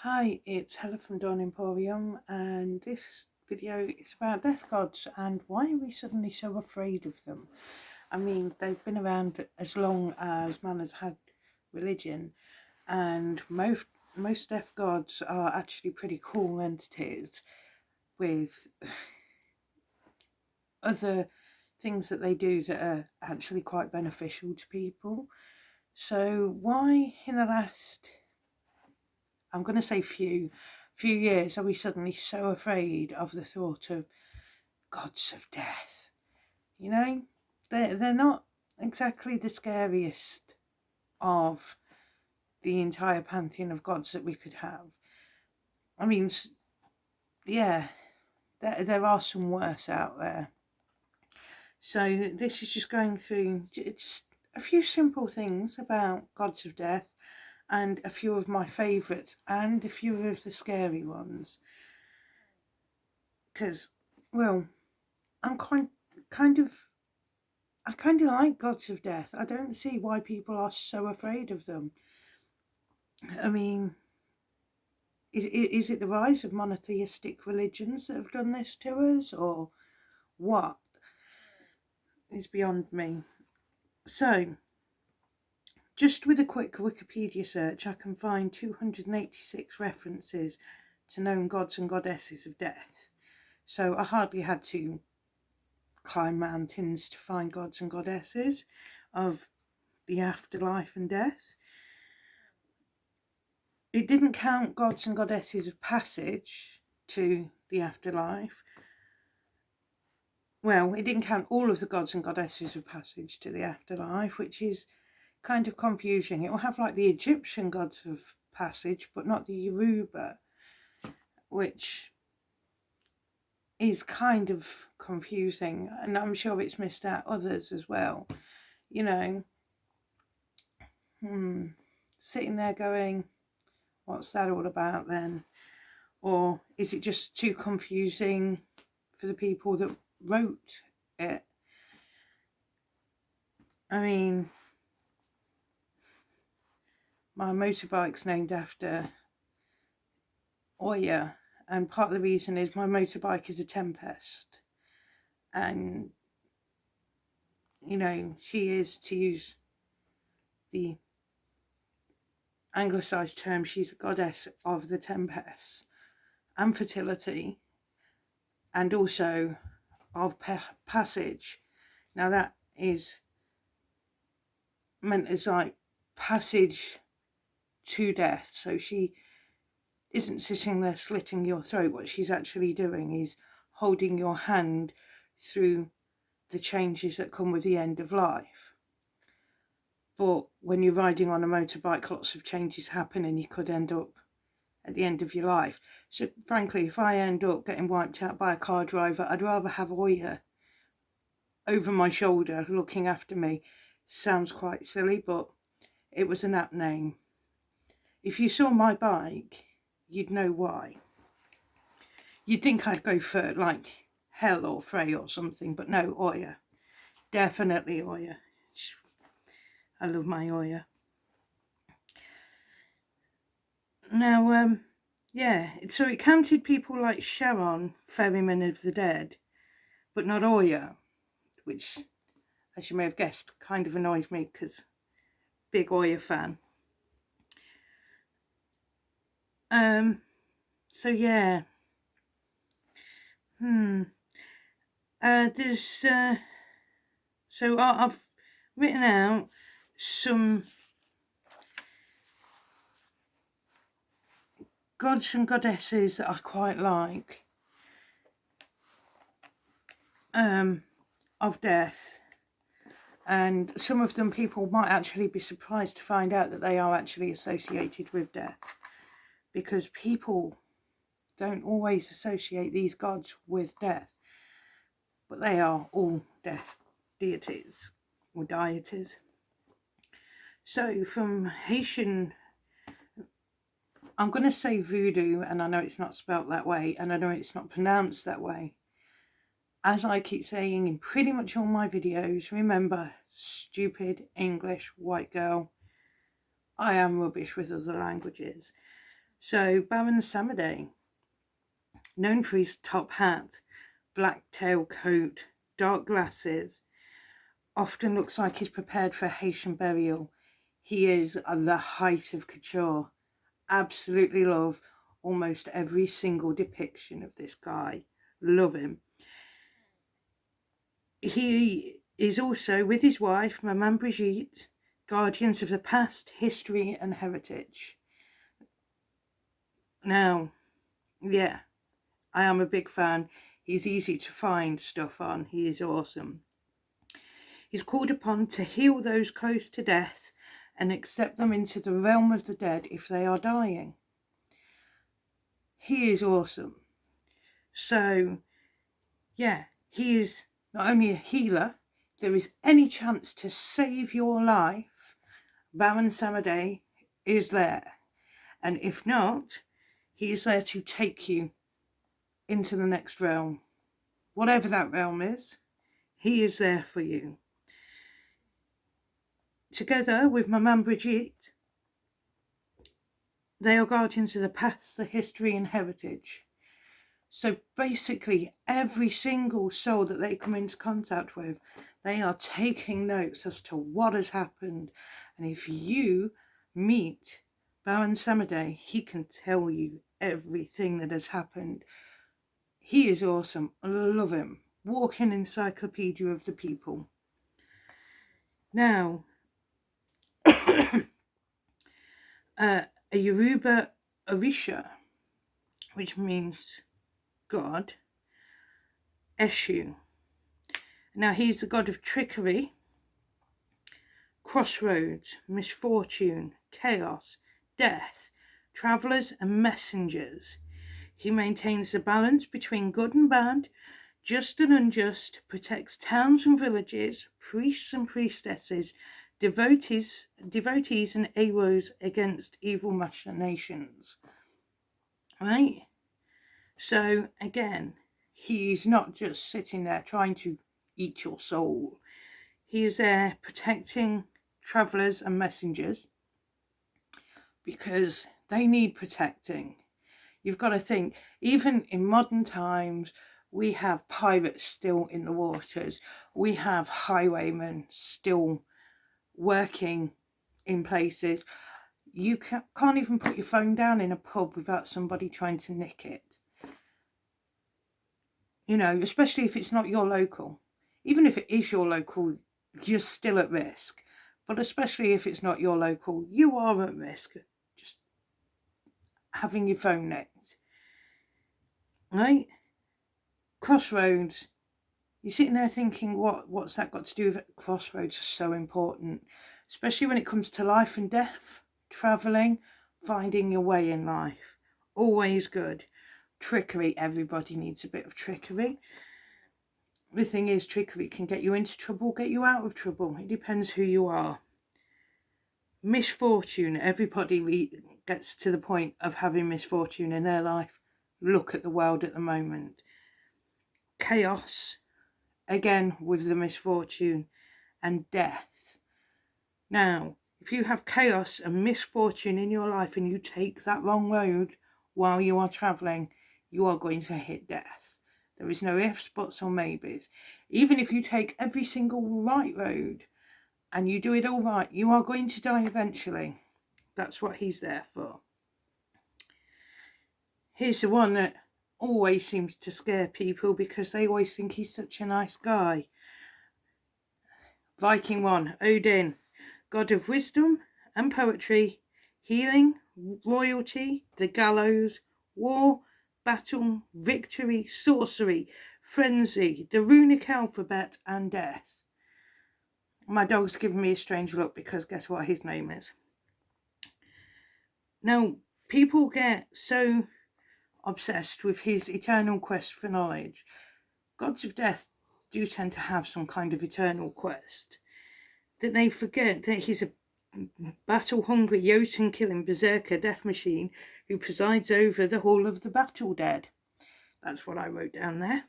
Hi, it's Hella from Dawn Emporium, and this video is about death gods and why are we suddenly so afraid of them. I mean, they've been around as long as man has had religion, and most death gods are actually pretty cool entities with other things that they do that are actually quite beneficial to people. So why in the last, I'm going to say few years, are we suddenly so afraid of the thought of gods of death? You know, they're not exactly the scariest of the entire pantheon of gods that we could have. I mean, yeah, there are some worse out there. So this is just going through just a few simple things about gods of death and a few of my favourites and a few of the scary ones. Because, well, I'm kind of I kind of like gods of death. I don't see why people are so afraid of them. I mean, is it the rise of monotheistic religions that have done this to us, or what? Is beyond me. So, just with a quick Wikipedia search, I can find 286 references to known gods and goddesses of death. So I hardly had to climb mountains to find gods and goddesses of the afterlife and death. It didn't count gods and goddesses of passage to the afterlife. Well, it didn't count all of the gods and goddesses of passage to the afterlife, which is kind of confusing. It will have like the Egyptian gods of passage, but not the Yoruba, which is kind of confusing, and I'm sure it's missed out others as well. You know, sitting there going, what's that all about then? Or is it just too confusing for the people that wrote it? I mean, my motorbike's named after Oya, and part of the reason is my motorbike is a Tempest, and you know, she is, to use the anglicised term, she's a goddess of the Tempest and fertility, and also of passage. Now that is meant as like passage to death, so she isn't sitting there slitting your throat. What she's actually doing is holding your hand through the changes that come with the end of life. But when you're riding on a motorbike, lots of changes happen and you could end up at the end of your life. So frankly, if I end up getting wiped out by a car driver, I'd rather have Oya over my shoulder looking after me. Sounds quite silly, but it was an apt name. If you saw my bike, you'd know why. You'd think I'd go for like Hell or Frey or something, but no, Oya. Definitely Oya. I love my Oya. Now, yeah, so it counted people like Sharon, ferryman of the dead, but not Oya, which, as you may have guessed, kind of annoys me because big Oya fan. So yeah. There's so I've written out some gods and goddesses that I quite like of death, and some of them people might actually be surprised to find out that they are actually associated with death, because people don't always associate these gods with death, but they are all death deities or deities. So from Haitian, I'm going to say voodoo, and I know it's not spelt that way, and I know it's not pronounced that way. As I keep saying in pretty much all my videos, remember, stupid English white girl, I am rubbish with other languages. So Baron Samedi, known for his top hat, black tailcoat, dark glasses, often looks like he's prepared for a Haitian burial. He is at the height of couture. Absolutely love almost every single depiction of this guy. Love him. He is also, with his wife, Maman Brigitte, guardians of the past, history and heritage. Now, yeah, I am a big fan. He's easy to find stuff on. He is awesome. He's called upon to heal those close to death and accept them into the realm of the dead if they are dying. He is awesome. So, yeah, he is not only a healer, if there is any chance to save your life, Baron Samedi is there. And if not, he is there to take you into the next realm. Whatever that realm is, he is there for you. Together with Maman Brigitte, they are guardians of the past, the history and heritage. So basically, every single soul that they come into contact with, they are taking notes as to what has happened. And if you meet Baron Samedi, he can tell you everything that has happened. He is awesome. I love him. Walking encyclopedia of the people. Now, a Yoruba Orisha, which means God, Eshu. Now, he's the god of trickery, crossroads, misfortune, chaos, death, travellers and messengers. He maintains the balance between good and bad, just and unjust, protects towns and villages, priests and priestesses, devotees and heroes against evil machinations. Right? So again, he's not just sitting there trying to eat your soul. He is there protecting travellers and messengers because they need protecting. You've got to think, even in modern times, we have pirates still in the waters. We have highwaymen still working in places. You can't even put your phone down in a pub without somebody trying to nick it. You know, especially if it's not your local. Even if it is your local, you're still at risk. But especially if it's not your local, you are at risk. Just having your phone nicked. Right? Crossroads. You're sitting there thinking, what's that got to do with it? Crossroads are so important. Especially when it comes to life and death. Travelling. Finding your way in life. Always good. Trickery. Everybody needs a bit of trickery. The thing is, trickery can get you into trouble, get you out of trouble. It depends who you are. Misfortune. Everybody gets to the point of having misfortune in their life. Look at the world at the moment. Chaos. Again, with the misfortune. And death. Now, if you have chaos and misfortune in your life and you take that wrong road while you are travelling, you are going to hit death. There is no ifs, buts or maybes. Even if you take every single right road and you do it all right, you are going to die eventually. That's what he's there for. Here's the one that always seems to scare people because they always think he's such a nice guy. Viking one, Odin, god of wisdom and poetry, healing, royalty, the gallows, war, battle, victory, sorcery, frenzy, the runic alphabet and death. My dog's giving me a strange look because guess what his name is? Now, people get so obsessed with his eternal quest for knowledge. Gods of death do tend to have some kind of eternal quest that they forget that he's a battle-hungry, Jotun-killing berserker death machine who presides over the hall of the battle dead. That's what I wrote down there.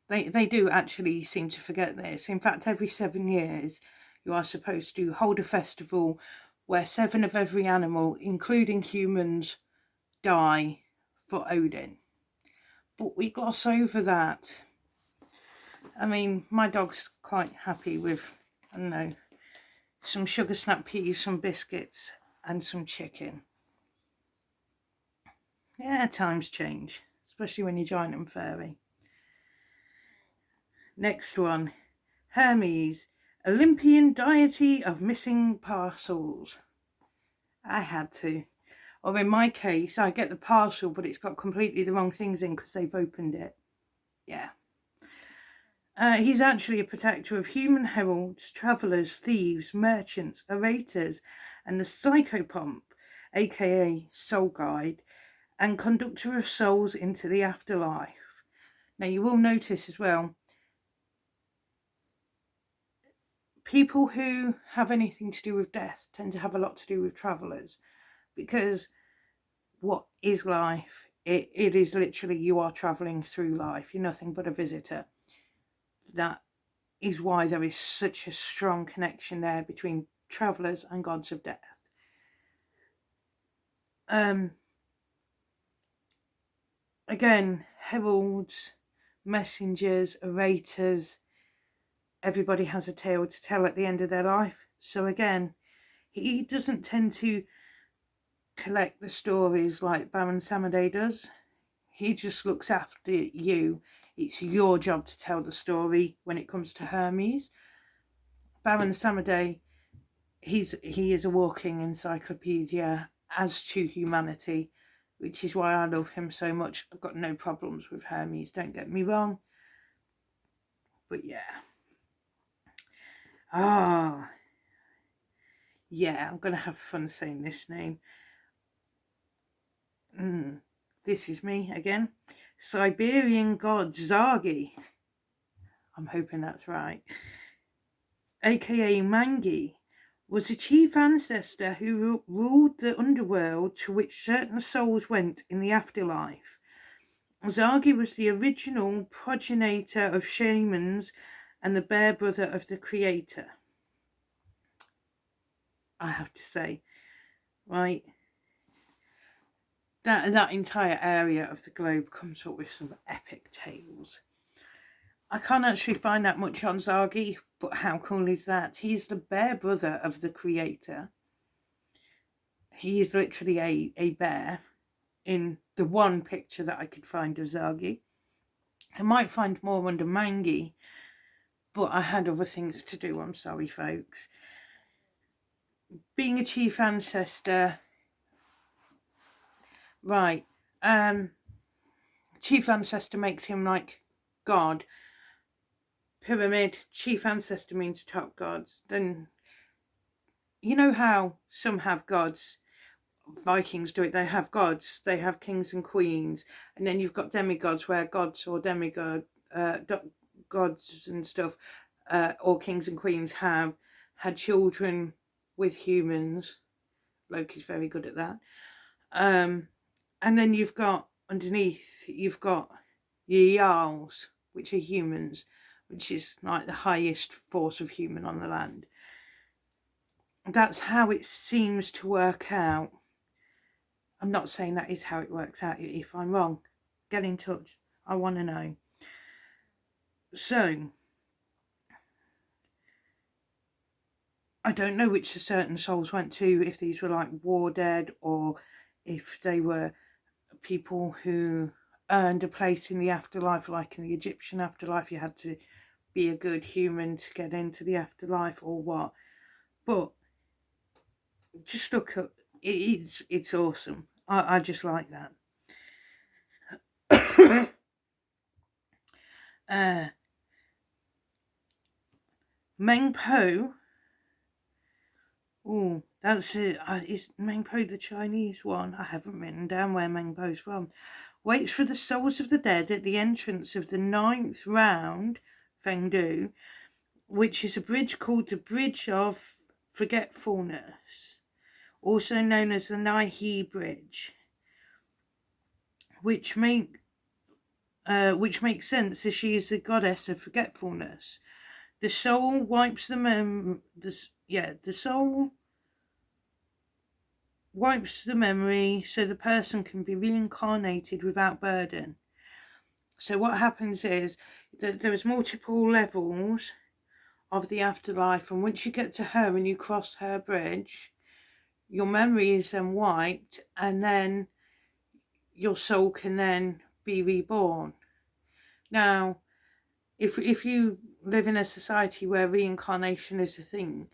They do actually seem to forget this. In fact, every 7 years, you are supposed to hold a festival where 7 of every animal, including humans, die for Odin. But we gloss over that. I mean, my dog's quite happy with, I don't know, some sugar snap peas, some biscuits and some chicken. Yeah, times change, especially when you're giant and furry. Next one, Hermes, Olympian deity of missing parcels. I had to. Or in my case, I get the parcel, but it's got completely the wrong things in because they've opened it. Yeah. He's actually a protector of human heralds, travellers, thieves, merchants, orators, and the psychopomp, aka soul guide, and conductor of souls into the afterlife. Now you will notice as well, people who have anything to do with death tend to have a lot to do with travellers, because what is life? It is literally, you are travelling through life. You're nothing but a visitor. That is why there is such a strong connection there between travellers and gods of death. Again, heralds, messengers, orators, everybody has a tale to tell at the end of their life. So again, he doesn't tend to collect the stories like Baron Samedi does. He just looks after you. It's your job to tell the story when it comes to Hermes. Baron Samedi, he is a walking encyclopedia as to humanity, which is why I love him so much. I've got no problems with Hermes, don't get me wrong. But yeah. Yeah, I'm going to have fun saying this name. This is me again. Siberian god Zargi. I'm hoping that's right. AKA Mangi, was a chief ancestor who ruled the underworld to which certain souls went in the afterlife. Zargi was the original progenitor of shamans and the bear brother of the creator. I have to say, right, that entire area of the globe comes up with some epic tales. I can't actually find that much on Zargi, but how cool is that? He's the bear brother of the creator. He is literally a bear in the one picture that I could find of Zargi. I might find more under Mangi, but I had other things to do, I'm sorry folks. Being a chief ancestor, right, chief ancestor makes him like God. Pyramid, chief ancestor means top gods. Then, you know how some have gods, Vikings do it, they have gods, they have kings and queens, and then you've got demigods where gods or demigod, gods and stuff, or kings and queens have had children with humans. Loki's very good at that. And then you've got underneath, you've got your Jarls, which are humans, which is like the highest force of human on the land. That's how it seems to work out. I'm not saying that is how it works out. If I'm wrong, get in touch. I want to know. So, I don't know which certain souls went to, if these were like war dead or if they were people who earned a place in the afterlife, like in the Egyptian afterlife, you had to be a good human to get into the afterlife or what. But just look at it, it's awesome. I just like that. Meng Po. Oh, that's it. Is Meng Po the Chinese one? I haven't written down where Meng Po's from. Waits for the souls of the dead at the entrance of the 9th round, Fengdu, which is a bridge called the Bridge of Forgetfulness, also known as the Nai Bridge, which makes sense as she is the goddess of forgetfulness. The soul wipes the soul wipes the memory so the person can be reincarnated without burden. So what happens is that there's multiple levels of the afterlife, and once you get to her and you cross her bridge, your memory is then wiped, and then your soul can then be reborn. Now, if you live in a society where reincarnation is a thing,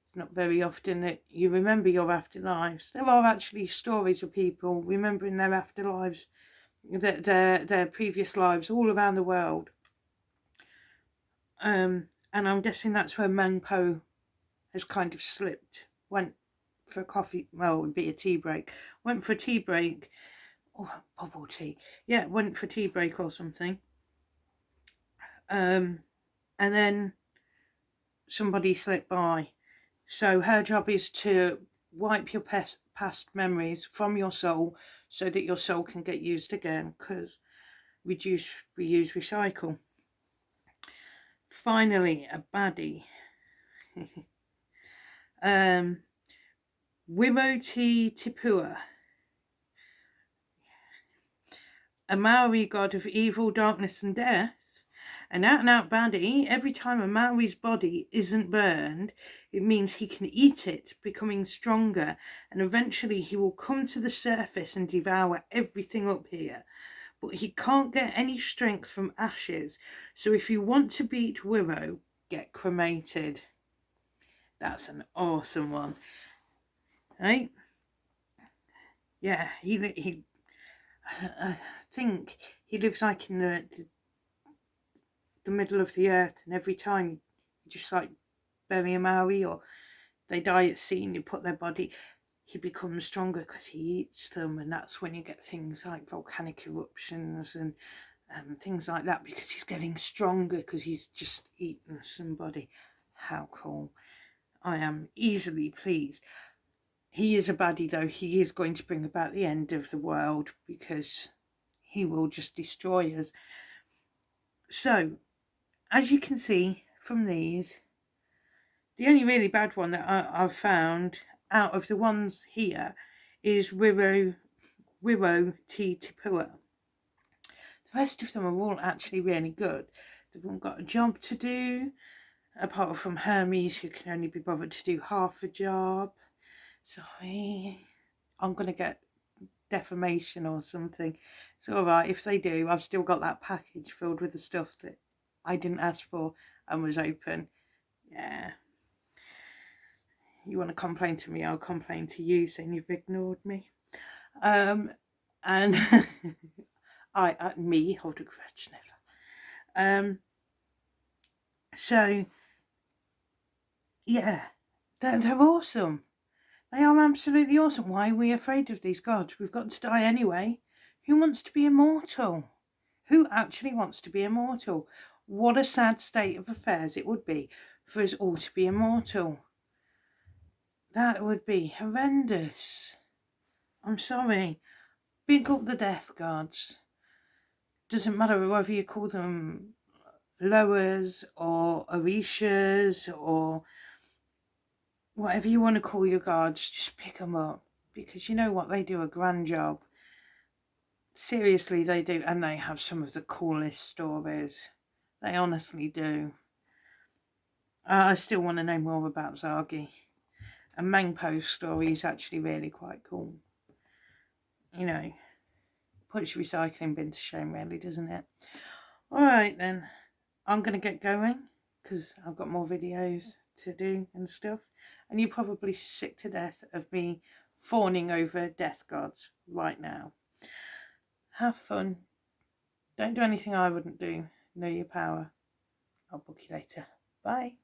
it's not very often that you remember your afterlives. There are actually stories of people remembering their afterlives, their previous lives all around the world. And I'm guessing that's where Mangpo has kind of slipped. Went for a coffee, well, it would be a tea break. Went for a tea break. Oh, bubble tea. Yeah, went for tea break or something. And then somebody slipped by. So her job is to wipe your past memories from your soul so that your soul can get used again, because reduce, reuse, recycle. Finally, a baddie. Wimoti Tipua, a Maori god of evil, darkness and death. An out-and-out baddie. Every time a Maori's body isn't burned, it means he can eat it, becoming stronger, and eventually he will come to the surface and devour everything up here. But he can't get any strength from ashes, so if you want to beat Wiro, get cremated. That's an awesome one, right? Yeah, he I think he lives like in the middle of the earth, and every time you just like bury a Maori or they die at sea and you put their body, he becomes stronger because he eats them, and that's when you get things like volcanic eruptions and things like that, because he's getting stronger because he's just eaten somebody. How cool. I am easily pleased. He is a baddie though. He is going to bring about the end of the world because he will just destroy us. So, as you can see from these, the only really bad one that I've found out of the ones here is Wiro T. Tipua. The rest of them are all actually really good. They've all got a job to do, apart from Hermes, who can only be bothered to do half a job. Sorry, I'm going to get defamation or something. It's alright, if they do, I've still got that package filled with the stuff that I didn't ask for and was open. Yeah. You want to complain to me, I'll complain to you, saying you've ignored me. And me hold a grudge, never. So yeah, they're awesome. They are absolutely awesome. Why are we afraid of these gods? We've got to die anyway. Who wants to be immortal? Who actually wants to be immortal? What a sad state of affairs it would be for us all to be immortal. That would be horrendous. I'm sorry. Big up the death gods. Doesn't matter whether you call them lowers or orishas or whatever you want to call your gods, just pick them up, because you know what, they do a grand job. Seriously, they do, and they have some of the coolest stories. They honestly do. I still want to know more about Zagi. And Mangpo's story is actually really quite cool. You know, puts your recycling bin to shame, really, doesn't it? Alright then, I'm going to get going because I've got more videos to do and stuff. And you're probably sick to death of me fawning over death gods right now. Have fun. Don't do anything I wouldn't do. Know your power. I'll book you later. Bye.